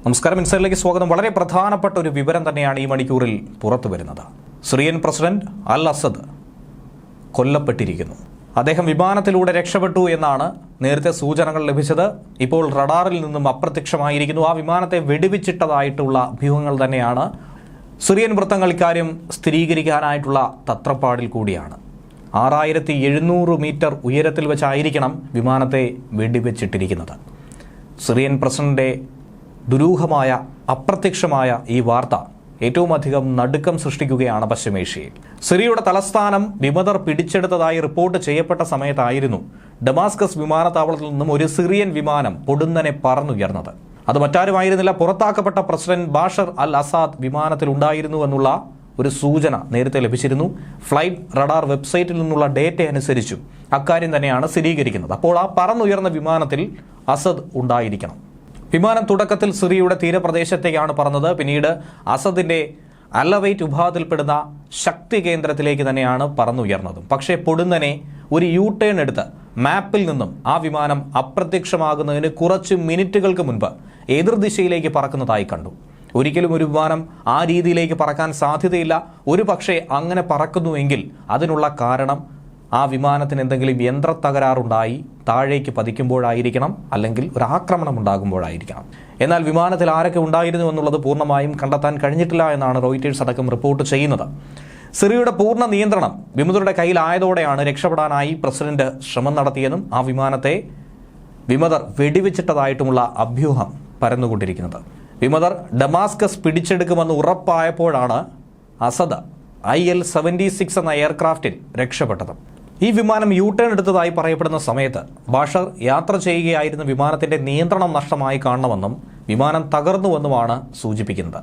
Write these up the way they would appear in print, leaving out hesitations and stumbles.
നമസ്കാരം, ഇൻസൈഡിലേക്ക് സ്വാഗതം. വളരെ പ്രധാനപ്പെട്ട ഒരു വിവരം തന്നെയാണ് ഈ മണിക്കൂറിൽ പുറത്തു വരുന്നത്. സിറിയൻ പ്രസിഡന്റ് അൽ അസദ് കൊല്ലപ്പെട്ടിരിക്കുന്നു. അദ്ദേഹം വിമാനത്തിലൂടെ രക്ഷപ്പെട്ടു എന്നാണ് നേരത്തെ സൂചനകൾ ലഭിച്ചത്. ഇപ്പോൾ റഡാറിൽ നിന്നും അപ്രത്യക്ഷമായിരിക്കുന്നു. ആ വിമാനത്തെ വെടിവെച്ചിട്ടതായിട്ടുള്ള അഭ്യൂഹങ്ങൾ തന്നെയാണ്. സിറിയൻ വൃത്തങ്ങൾ ഇക്കാര്യം സ്ഥിരീകരിക്കാനായിട്ടുള്ള തത്രപ്പാടിൽ കൂടിയാണ്. 6700 മീറ്റർ ഉയരത്തിൽ വെച്ചായിരിക്കണം വിമാനത്തെ വെടിവെച്ചിട്ടിരിക്കുന്നത്. സിറിയൻ പ്രസിഡന്റിന്റെ ദുരൂഹമായ അപ്രത്യക്ഷമായ ഈ വാർത്ത ഏറ്റവും അധികം നടുക്കം സൃഷ്ടിക്കുകയാണ് പശ്ചിമേഷ്യയിൽ. സിറിയയുടെ തലസ്ഥാനം വിമതർ പിടിച്ചെടുത്തതായി റിപ്പോർട്ട് ചെയ്യപ്പെട്ട സമയത്തായിരുന്നു ഡമാസ്കസ് വിമാനത്താവളത്തിൽ നിന്നും ഒരു സിറിയൻ വിമാനം പൊടുന്നനെ പറന്നുയർന്നത്. അത് മറ്റാരുമായിരുന്നില്ല, പുറത്താക്കപ്പെട്ട പ്രസിഡന്റ് ബാഷർ അൽ അസാദ് വിമാനത്തിലുണ്ടായിരുന്നു എന്നുള്ള ഒരു സൂചന നേരത്തെ ലഭിച്ചിരുന്നു. ഫ്ലൈറ്റ് റഡാർ വെബ്സൈറ്റിൽ നിന്നുള്ള ഡേറ്റ അനുസരിച്ചും അക്കാര്യം തന്നെയാണ് സ്ഥിരീകരിക്കുന്നത്. അപ്പോൾ ആ പറന്നുയർന്ന വിമാനത്തിൽ അസദ് ഉണ്ടായിരിക്കണം. വിമാനം തുടക്കത്തിൽ സിറിയയുടെ തീരപ്രദേശത്തേക്കാണ് പറന്നത്. പിന്നീട് അസദിന്റെ അലവൈറ്റ് വിഭാഗത്തിൽപ്പെടുന്ന ശക്തി കേന്ദ്രത്തിലേക്ക് തന്നെയാണ് പറന്നുയർന്നതും. പക്ഷേ പൊടുന്നനെ ഒരു യു ടേൺ എടുത്ത് മാപ്പിൽ നിന്നും ആ വിമാനം അപ്രത്യക്ഷമാകുന്നതിന് കുറച്ച് മിനിറ്റുകൾക്ക് മുൻപ് എതിർദിശയിലേക്ക് പറക്കുന്നതായി കണ്ടു. ഒരിക്കലും ഒരു വിമാനം ആ രീതിയിലേക്ക് പറക്കാൻ സാധ്യതയില്ല. ഒരു പക്ഷേ അങ്ങനെ പറക്കുന്നുവെങ്കിൽ അതിനുള്ള കാരണം ആ വിമാനത്തിന് എന്തെങ്കിലും യന്ത്ര തകരാറുണ്ടായി താഴേക്ക് പതിക്കുമ്പോഴായിരിക്കണം, അല്ലെങ്കിൽ ഒരു ആക്രമണം ഉണ്ടാകുമ്പോഴായിരിക്കണം. എന്നാൽ വിമാനത്തിൽ ആരൊക്കെ ഉണ്ടായിരുന്നു എന്നുള്ളത് പൂർണ്ണമായും കണ്ടെത്താൻ കഴിഞ്ഞിട്ടില്ല എന്നാണ് റോയിറ്റേഴ്സ് അടക്കം റിപ്പോർട്ട് ചെയ്യുന്നത്. സിറിയയുടെ പൂർണ്ണ നിയന്ത്രണം വിമതരുടെ കയ്യിലായതോടെയാണ് രക്ഷപ്പെടാനായി പ്രസിഡന്റ് ശ്രമം നടത്തിയതും ആ വിമാനത്തെ വിമതർ വെടിവെച്ചിട്ടതായിട്ടുമുള്ള അഭ്യൂഹം പരന്നുകൊണ്ടിരിക്കുന്നത്. വിമതർ ഡമാസ്കസ് പിടിച്ചെടുക്കുമെന്ന് ഉറപ്പായപ്പോഴാണ് അസദ് IL-76 എന്ന എയർക്രാഫ്റ്റിൽ രക്ഷപ്പെട്ടത്. ഈ വിമാനം യു ടേൺ എടുത്തതായി പറയപ്പെടുന്ന സമയത്ത് ബാഷർ യാത്ര ചെയ്യുകയായിരുന്ന വിമാനത്തിന്റെ നിയന്ത്രണം നഷ്ടമായി കാണണമെന്നും വിമാനം തകർന്നുവെന്നുമാണ് സൂചിപ്പിക്കുന്നത്.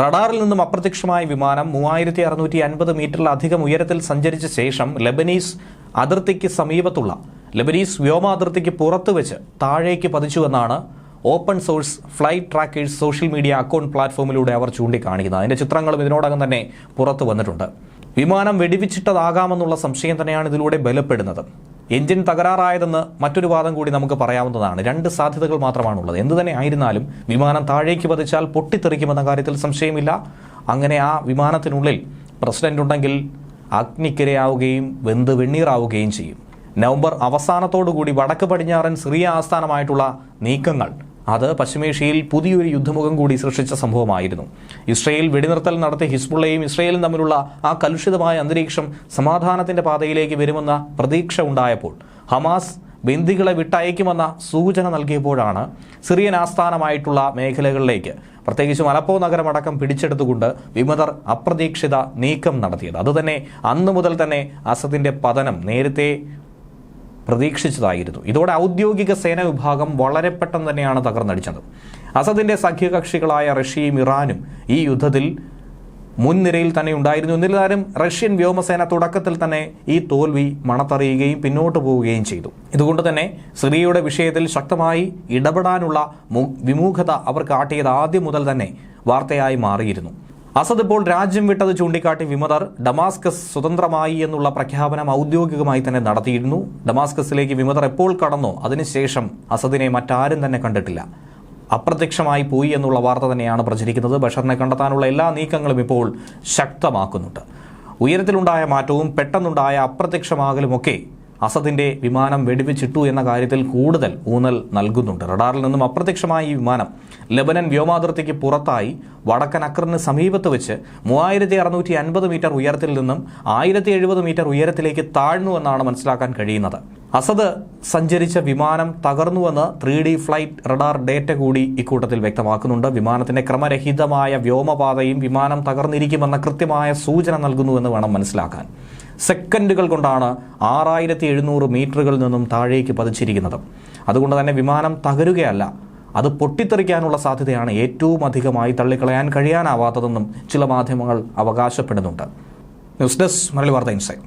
റഡാറിൽ നിന്നും അപ്രത്യക്ഷമായ വിമാനം 3650 മീറ്ററിലധികം ഉയരത്തിൽ സഞ്ചരിച്ച ശേഷം ലെബനീസ് അതിർത്തിക്ക് സമീപത്തുള്ള ലെബനീസ് വ്യോമാതിർത്തിക്ക് പുറത്തുവെച്ച് താഴേക്ക് പതിച്ചുവെന്നാണ് open source flight trackers social media account പ്ലാറ്റ്ഫോമിലൂടെ അവർ ചൂണ്ടിക്കാണിക്കുന്നത്. അതിന്റെ ചിത്രങ്ങളും ഇതിനോടകം തന്നെ പുറത്തു വന്നിട്ടുണ്ട്. വിമാനം വെടിവെച്ചിട്ടതാകാമെന്നുള്ള സംശയം തന്നെയാണ് ഇതിലൂടെ ബലപ്പെടുന്നത്. എഞ്ചിൻ തകരാറായതെന്ന് മറ്റൊരു വാദം കൂടി നമുക്ക് പറയാവുന്നതാണ്. 2 സാധ്യതകൾ മാത്രമാണുള്ളത്. എന്തു തന്നെ ആയിരുന്നാലും വിമാനം താഴേക്ക് പതിച്ചാൽ പൊട്ടിത്തെറിക്കുമെന്ന കാര്യത്തിൽ സംശയമില്ല. അങ്ങനെ ആ വിമാനത്തിനുള്ളിൽ പ്രസിഡന്റ് ഉണ്ടെങ്കിൽ അഗ്നിക്കിരയാവുകയും വെന്ത് വെണ്ണീറാവുകയും ചെയ്യും. നവംബർ അവസാനത്തോടുകൂടി വടക്ക് പടിഞ്ഞാറൻ സിറിയ ആസ്ഥാനമായിട്ടുള്ള നീക്കങ്ങൾ അത് പശ്ചിമേഷ്യയിൽ പുതിയൊരു യുദ്ധമുഖം കൂടി സൃഷ്ടിച്ച സംഭവമായിരുന്നു. ഇസ്രയേൽ വെടിനിർത്തൽ നടത്തി ഹിസ്ബുള്ളയും ഇസ്രയേലും തമ്മിലുള്ള ആ കലുഷിതമായ അന്തരീക്ഷം സമാധാനത്തിന്റെ പാതയിലേക്ക് വരുമെന്ന പ്രതീക്ഷ ഉണ്ടായപ്പോൾ ഹമാസ് ബന്ദികളെ വിട്ടയക്കുമെന്ന സൂചന നൽകിയപ്പോഴാണ് സിറിയൻ ആസ്ഥാനമായിട്ടുള്ള മേഖലകളിലേക്ക് പ്രത്യേകിച്ചും അലപ്പോ നഗരമടക്കം പിടിച്ചെടുത്തുകൊണ്ട് വിമതർ അപ്രതീക്ഷിത നീക്കം നടത്തിയത്. അതുതന്നെ അന്നു മുതൽ തന്നെ അസദിന്റെ പതനം നേരത്തെ പ്രതീക്ഷിച്ചതായിരുന്നു. ഇതോടെ ഔദ്യോഗിക സേനാ വിഭാഗം വളരെ പെട്ടെന്ന് തന്നെയാണ് തകർന്നടിച്ചത്. അസദിന്റെ സഖ്യകക്ഷികളായ റഷ്യയും ഇറാനും ഈ യുദ്ധത്തിൽ മുൻനിരയിൽ തന്നെ ഉണ്ടായിരുന്നു. എന്നിരുന്നാലും റഷ്യൻ വ്യോമസേന തുടക്കത്തിൽ തന്നെ ഈ തോൽവി മണത്തറിയുകയും പിന്നോട്ട് പോവുകയും ചെയ്തു. ഇതുകൊണ്ട് തന്നെ സിറിയയുടെ വിഷയത്തിൽ ശക്തമായി ഇടപെടാനുള്ള വിമുഖത അവർ കാട്ടിയത് ആദ്യം മുതൽ തന്നെ വാർത്തയായി മാറിയിരുന്നു. അസദ് ഇപ്പോൾ രാജ്യം വിട്ടത് ചൂണ്ടിക്കാട്ടി വിമതർ ഡമാസ്കസ് സ്വതന്ത്രമായി എന്നുള്ള പ്രഖ്യാപനം ഔദ്യോഗികമായി തന്നെ നടത്തിയിരുന്നു. ഡമാസ്കസിലേക്ക് വിമതർ എപ്പോൾ കടന്നോ അതിനുശേഷം അസദിനെ മറ്റാരും തന്നെ കണ്ടിട്ടില്ല. അപ്രത്യക്ഷമായി പോയി എന്നുള്ള വാർത്ത തന്നെയാണ് പ്രചരിക്കുന്നത്. ബഷറിനെ കണ്ടെത്താനുള്ള എല്ലാ നീക്കങ്ങളും ഇപ്പോൾ ശക്തമാക്കുന്നുണ്ട്. ഉയരത്തിലുണ്ടായ മാറ്റവും പെട്ടെന്നുണ്ടായ അപ്രത്യക്ഷമാകലുമൊക്കെ അസദിന്റെ വിമാനം വെടിവെച്ചിട്ടു എന്ന കാര്യത്തിൽ കൂടുതൽ ഊന്നൽ നൽകുന്നുണ്ട്. റഡാറിൽ നിന്നും അപ്രത്യക്ഷമായ ഈ വിമാനം ലെബനൻ വ്യോമാതിർത്തിക്ക് പുറത്തായി വടക്കൻ അക്രന് സമീപത്ത് വെച്ച് 3650 മീറ്റർ ഉയരത്തിൽ നിന്നും 1070 മീറ്റർ ഉയരത്തിലേക്ക് താഴ്ന്നുവെന്നാണ് മനസ്സിലാക്കാൻ കഴിയുന്നത്. അസദ് സഞ്ചരിച്ച വിമാനം തകർന്നുവെന്ന് 3D ഫ്ലൈറ്റ് റഡാർ ഡേറ്റ കൂടി ഇക്കൂട്ടത്തിൽ വ്യക്തമാക്കുന്നുണ്ട്. വിമാനത്തിന്റെ ക്രമരഹിതമായ വ്യോമപാതയും വിമാനം തകർന്നിരിക്കുമെന്ന കൃത്യമായ സൂചന നൽകുന്നുവെന്ന് വേണം മനസ്സിലാക്കാൻ. സെക്കൻഡുകൾ കൊണ്ടാണ് 6700 മീറ്ററുകളിൽ നിന്നും താഴേക്ക് പതിച്ചിരിക്കുന്നത്. അതുകൊണ്ട് തന്നെ വിമാനം തകരുകയല്ല, അത് പൊട്ടിത്തെറിക്കാനുള്ള സാധ്യതയാണ് ഏറ്റവും അധികമായി തള്ളിക്കളയാൻ കഴിയാനാവാത്തതെന്നും ചില മാധ്യമങ്ങൾ അവകാശപ്പെടുന്നുണ്ട്. ന്യൂസ് ഡെസ്ക് മലയാളി വാർത്ത ഇൻസൈഡ്.